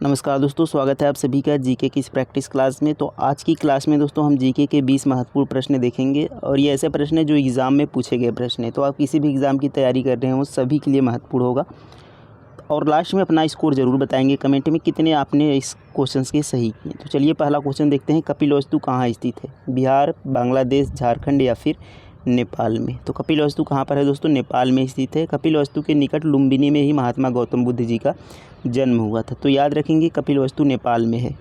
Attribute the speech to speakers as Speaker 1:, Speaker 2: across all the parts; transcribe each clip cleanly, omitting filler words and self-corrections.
Speaker 1: नमस्कार दोस्तों, स्वागत है आप सभी का जीके की इस प्रैक्टिस क्लास में। तो आज की क्लास में दोस्तों हम जीके के 20 महत्वपूर्ण प्रश्न देखेंगे और ये ऐसे प्रश्न हैं जो एग्ज़ाम में पूछे गए प्रश्न हैं। तो आप किसी भी एग्ज़ाम की तैयारी कर रहे हो सभी के लिए महत्वपूर्ण होगा। और लास्ट में अपना स्कोर ज़रूर बताएंगे कमेंट में कितने आपने इस क्वेश्चन के सही किए। तो चलिए पहला क्वेश्चन देखते हैं। कपिलवस्तु कहाँ स्थित है? बिहार, बांग्लादेश, झारखंड या फिर नेपाल में? तो कपिलवस्तु कहाँ पर है दोस्तों? नेपाल में स्थित है। कपिलवस्तु के निकट लुम्बिनी में ही महात्मा गौतम बुद्ध जी का जन्म हुआ था। तो याद रखेंगे कपिलवस्तु नेपाल में है।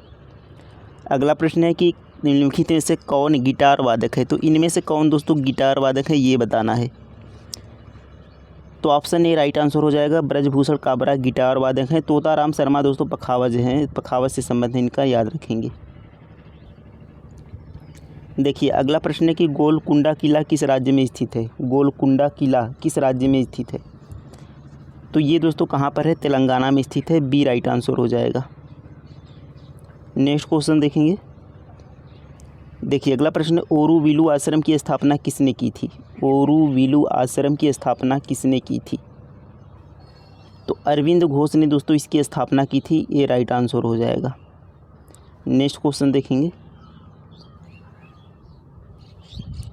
Speaker 1: अगला प्रश्न है कि निम्नलिखित में से कौन गिटार वादक है? तो इनमें से कौन दोस्तों गिटार वादक है ये बताना है। तो ऑप्शन ए राइट आंसर हो जाएगा। ब्रजभूषण काबरा गिटार वादक हैं। तोताराम शर्मा दोस्तों पखावज हैं, पखावज से संबंध इनका याद रखेंगे। देखिए अगला प्रश्न है कि गोलकुंडा किला किस राज्य में स्थित है? गोलकुंडा किला किस राज्य में स्थित है? तो ये दोस्तों कहाँ पर है? तेलंगाना में स्थित है। बी राइट आंसर हो जाएगा। नेक्स्ट क्वेश्चन देखेंगे। देखिए अगला प्रश्न है ओरुविलु आश्रम की स्थापना किसने की थी? ओरुविलु आश्रम की स्थापना किसने की थी? तो अरविंद घोष ने दोस्तों इसकी स्थापना की थी। ये राइट आंसर हो जाएगा। नेक्स्ट क्वेश्चन देखेंगे।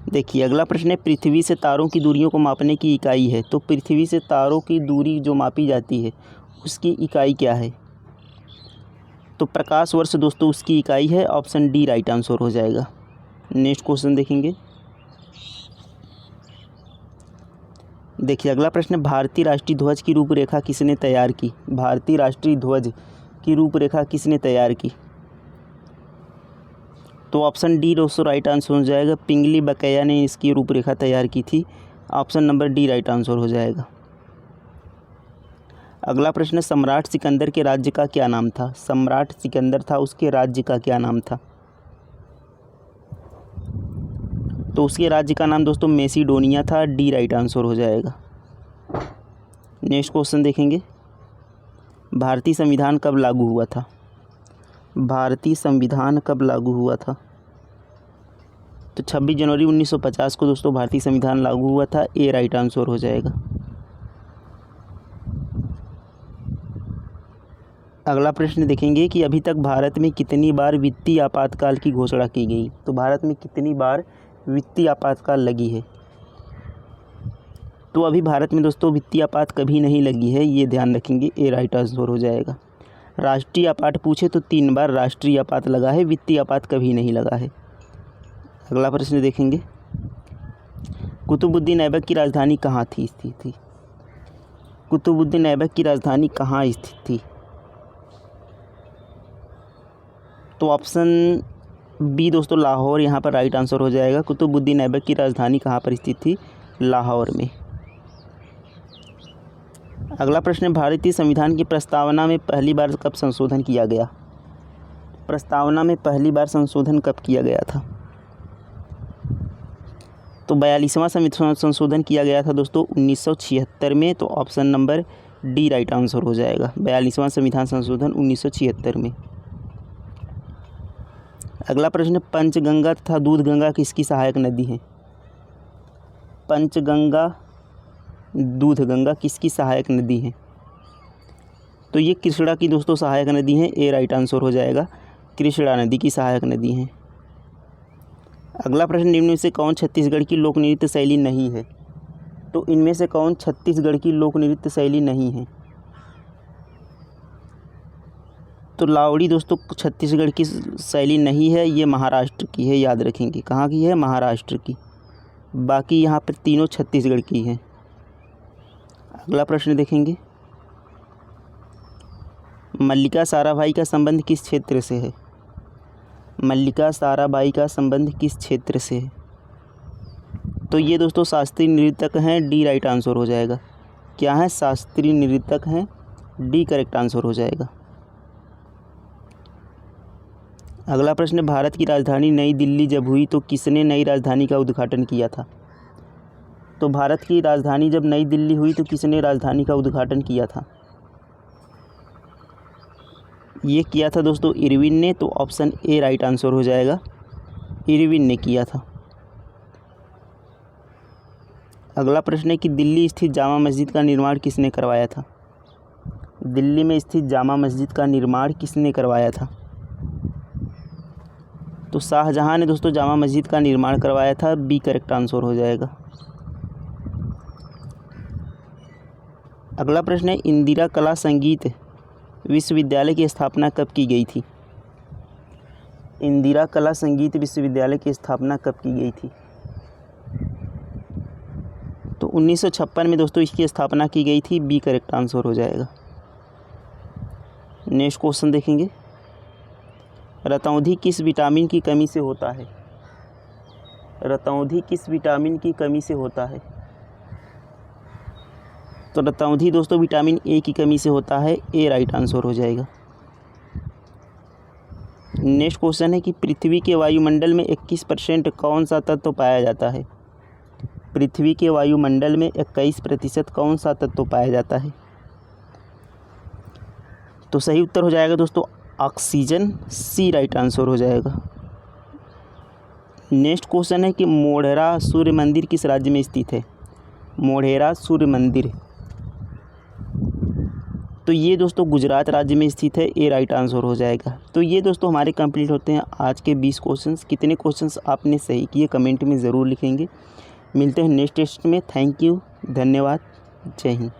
Speaker 1: देखिए अगला प्रश्न है पृथ्वी से तारों की दूरियों को मापने की इकाई है। तो पृथ्वी से तारों की दूरी जो मापी जाती है उसकी इकाई क्या है? तो प्रकाश वर्ष दोस्तों उसकी इकाई है। ऑप्शन डी राइट आंसर हो जाएगा। नेक्स्ट क्वेश्चन देखेंगे। देखिए अगला प्रश्न है भारतीय राष्ट्रीय ध्वज की रूपरेखा किसने तैयार की? भारतीय राष्ट्रीय ध्वज की रूपरेखा किसने तैयार की? तो ऑप्शन डी दोस्तों राइट आंसर हो जाएगा। पिंगली बकैया ने इसकी रूपरेखा तैयार की थी। Option number D right answer हो जाएगा। अगला प्रश्न है सम्राट सिकंदर के राज्य का क्या नाम था? सम्राट सिकंदर था, उसके राज्य का क्या नाम था? तो उसके राज्य का नाम दोस्तों मैसिडोनिया था। डी राइट आंसर हो जाएगा। नेक्स्ट क्वेश्चन देखेंगे। भारतीय संविधान कब लागू हुआ था? भारतीय संविधान कब लागू हुआ था? तो 26 जनवरी 1950 को दोस्तों भारतीय संविधान लागू हुआ था। ए राइट आंसर हो जाएगा। अगला प्रश्न देखेंगे कि अभी तक भारत में कितनी बार वित्तीय आपातकाल की घोषणा की गई? तो भारत में कितनी बार वित्तीय आपातकाल लगी है? तो अभी भारत में दोस्तों वित्तीय आपात कभी नहीं लगी है, ये ध्यान रखेंगे। ए राइट आंसर हो जाएगा। राष्ट्रीय आपात पूछे तो 3 बार राष्ट्रीय आपात लगा है, वित्तीय आपात कभी नहीं लगा है। अगला प्रश्न देखेंगे। कुतुबुद्दीन ऐबक की राजधानी कहाँ थी स्थित थी? कुतुबुद्दीन ऐबक की राजधानी कहाँ स्थित थी? तो ऑप्शन बी दोस्तों लाहौर यहाँ पर राइट आंसर हो जाएगा। कुतुबुद्दीन ऐबक की राजधानी कहाँ पर स्थित थी? लाहौर में। अगला प्रश्न है भारतीय संविधान की प्रस्तावना में पहली बार कब संशोधन किया गया? प्रस्तावना में पहली बार संशोधन कब किया गया था? तो 42वां संशोधन किया गया था दोस्तों 1976 में। तो option number D right answer हो जाएगा। 42वां संविधान संशोधन 1976 में। अगला प्रश्न पंचगंगा तथा दूधगंगा किसकी सहायक नदी है? पंचगंगा दूधगंगा किसकी सहायक नदी है? तो ये कृष्णा की दोस्तों सहायक नदी है। ए राइट आंसर हो जाएगा। कृष्णा नदी की सहायक नदी है। अगला प्रश्न निम्न में से कौन छत्तीसगढ़ की लोक नृत्य शैली नहीं है? तो इनमें से कौन छत्तीसगढ़ की लोक नृत्य शैली नहीं है? तो लावड़ी दोस्तों छत्तीसगढ़ की शैली नहीं है, ये महाराष्ट्र की है। याद रखेंगे कहाँ की है? महाराष्ट्र की। बाकी यहाँ पर तीनों छत्तीसगढ़ की हैं। अगला प्रश्न देखेंगे। मल्लिका साराभाई का संबंध किस क्षेत्र से है? मल्लिका साराभाई का संबंध किस क्षेत्र से है? तो ये दोस्तों शास्त्रीय नृतक हैं। डी राइट आंसर हो जाएगा। क्या है? शास्त्रीय नृतक हैं। डी करेक्ट आंसर हो जाएगा। अगला प्रश्न भारत की राजधानी नई दिल्ली जब हुई तो किसने नई राजधानी का उद्घाटन किया था? तो भारत की राजधानी जब नई दिल्ली हुई तो किसने राजधानी का उद्घाटन किया था? ये किया था दोस्तों इरविन ने। तो ऑप्शन ए राइट आंसर हो जाएगा। इरविन ने किया था। अगला प्रश्न है कि दिल्ली स्थित जामा मस्जिद का निर्माण किसने करवाया था? दिल्ली में स्थित जामा मस्जिद का निर्माण किसने करवाया था? तो शाहजहां ने दोस्तों जामा मस्जिद का निर्माण करवाया था। बी करेक्ट आंसर हो जाएगा। अगला प्रश्न है, इंदिरा कला संगीत विश्वविद्यालय की स्थापना कब की गई थी? इंदिरा कला संगीत विश्वविद्यालय की स्थापना कब की गई थी? तो 1956 में दोस्तों इसकी स्थापना की गई थी। बी करेक्ट आंसर हो जाएगा। नेक्स्ट क्वेश्चन देखेंगे, रतौंधी किस विटामिन की कमी से होता है? रतौंधी किस विटामिन की कमी से होता है? तो रतौंधी दोस्तों विटामिन ए की कमी से होता है। ए राइट आंसर हो जाएगा। नेक्स्ट क्वेश्चन है कि पृथ्वी के वायुमंडल में 21% कौन सा तत्व पाया जाता है? पृथ्वी के वायुमंडल में 21% कौन सा तत्व पाया जाता है? तो सही उत्तर हो जाएगा दोस्तों ऑक्सीजन। सी राइट आंसर हो जाएगा। नेक्स्ट क्वेश्चन है कि मोढेरा सूर्य मंदिर किस राज्य में स्थित है? मोढेरा सूर्य मंदिर, तो ये दोस्तों गुजरात राज्य में स्थित है। ए राइट आंसर हो जाएगा। तो ये दोस्तों हमारे कंप्लीट होते हैं आज के 20 क्वेश्चंस। कितने क्वेश्चंस आपने सही किए कमेंट में ज़रूर लिखेंगे। मिलते हैं नेक्स्ट टेस्ट में। थैंक यू, धन्यवाद, जय हिंद।